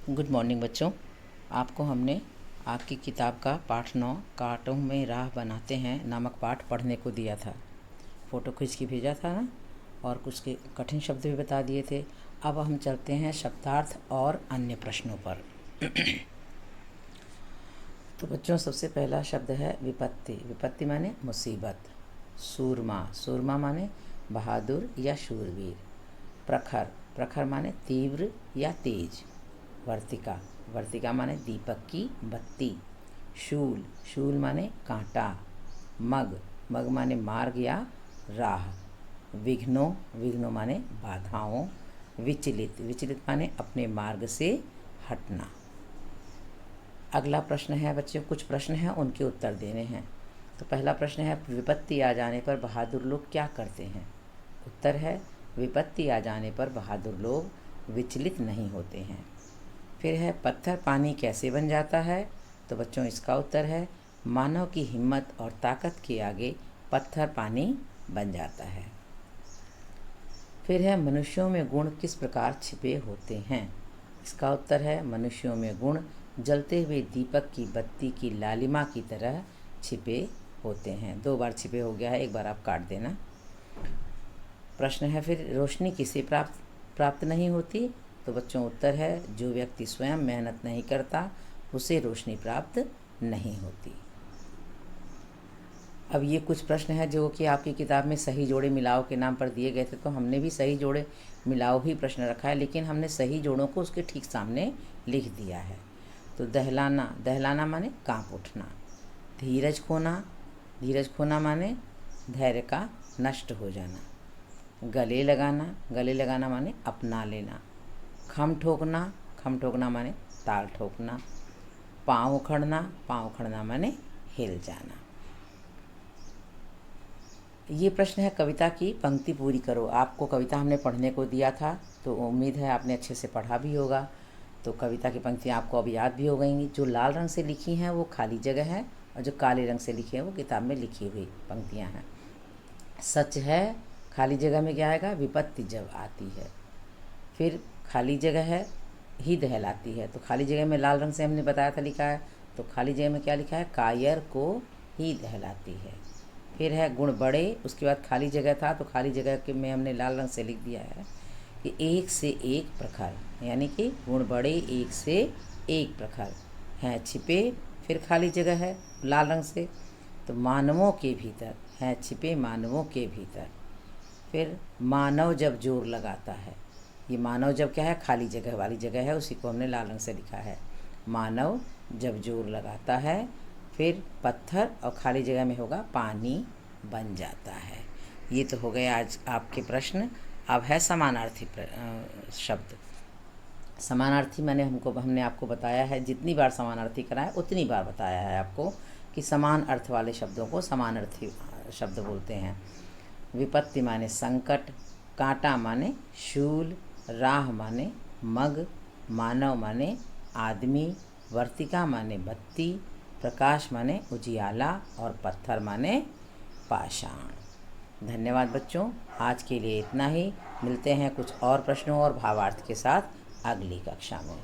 Good morning बच्चों। आपको हमने आपकी किताब का पाठ 9 कांटों में राह बनाते हैं नामक पाठ पढ़ने को दिया था। फ़ोटो खींच के भेजा था ना, और कुछ के कठिन शब्द भी बता दिए थे। अब हम चलते हैं शब्दार्थ और अन्य प्रश्नों पर। तो बच्चों, सबसे पहला शब्द है विपत्ति। विपत्ति माने मुसीबत। सूरमा, सूरमा माने बहादुर या शूरवीर। प्रखर, प्रखर माने तीव्र या तेज। वर्तिका, वर्तिका माने दीपक की बत्ती। शूल, शूल माने कांटा। मग, मग माने मार्ग या राह। विघ्नो, विघ्नो माने बाधाओं। विचलित, विचलित माने अपने मार्ग से हटना। अगला प्रश्न है बच्चों, कुछ प्रश्न हैं उनके उत्तर देने हैं। तो पहला प्रश्न है, विपत्ति आ जाने पर बहादुर लोग क्या करते हैं? उत्तर है, विपत्ति आ जाने पर बहादुर लोग विचलित नहीं होते हैं। फिर है, पत्थर पानी कैसे बन जाता है? तो बच्चों, इसका उत्तर है, मानव की हिम्मत और ताकत के आगे पत्थर पानी बन जाता है। फिर है, मनुष्यों में गुण किस प्रकार छिपे होते हैं? इसका उत्तर है, मनुष्यों में गुण जलते हुए दीपक की बत्ती की लालिमा की तरह छिपे होते हैं। 2 बार छिपे हो गया है, एक बार आप काट देना। प्रश्न है फिर, रोशनी किसे प्राप्त नहीं होती? तो बच्चों, उत्तर है, जो व्यक्ति स्वयं मेहनत नहीं करता उसे रोशनी प्राप्त नहीं होती। अब ये कुछ प्रश्न हैं जो कि आपकी किताब में सही जोड़े मिलाओ के नाम पर दिए गए थे। तो हमने भी सही जोड़े मिलाओ ही प्रश्न रखा है, लेकिन हमने सही जोड़ों को उसके ठीक सामने लिख दिया है। तो दहलाना, दहलाना माने कांप उठना। धीरज खोना, धीरज खोना माने धैर्य का नष्ट हो जाना। गले लगाना, गले लगाना माने अपना लेना। खम ठोकना, खम ठोकना माने ताल ठोकना। पाँव उखड़ना, पाँव उखड़ना माने हिल जाना। ये प्रश्न है, कविता की पंक्ति पूरी करो। आपको कविता हमने पढ़ने को दिया था, तो उम्मीद है आपने अच्छे से पढ़ा भी होगा। तो कविता की पंक्तियाँ आपको अब याद भी हो गई। जो लाल रंग से लिखी हैं वो खाली जगह है, और जो काले रंग से लिखी हैं वो किताब में लिखी हुई पंक्तियाँ हैं। सच है, खाली जगह में क्या आएगा? विपत्ति जब आती है। फिर खाली जगह है ही दहलाती है। तो खाली जगह में लाल रंग से हमने बताया था लिखा है, तो खाली जगह में क्या लिखा है? कायर को ही दहलाती है। फिर है गुण बड़े, उसके बाद खाली जगह था, तो खाली जगह के में हमने लाल रंग से लिख दिया है कि एक से एक प्रखर, यानी कि गुण बड़े एक से एक प्रखर हैं छिपे। फिर खाली जगह है लाल रंग से, तो मानवों के भीतर हैं छिपे, मानवों के भीतर। फिर मानव जब जोर लगाता है, ये मानव जब क्या है? खाली जगह वाली जगह है, उसी को हमने लाल रंग से लिखा है। मानव जब जोर लगाता है। फिर पत्थर और खाली जगह में होगा पानी बन जाता है। ये तो हो गए आज आपके प्रश्न। अब है समानार्थी शब्द। समानार्थी मैंने हमने आपको बताया है, जितनी बार समानार्थी कराए उतनी बार बताया है आपको कि समान अर्थ वाले शब्दों को समानार्थी शब्द बोलते हैं। विपत्ति माने संकट, कांटा माने शूल, राह माने मग, मानव माने आदमी, वर्तिका माने बत्ती, प्रकाश माने उजियाला, और पत्थर माने पाषाण। धन्यवाद बच्चों, आज के लिए इतना ही। मिलते हैं कुछ और प्रश्नों और भावार्थ के साथ अगली कक्षा में।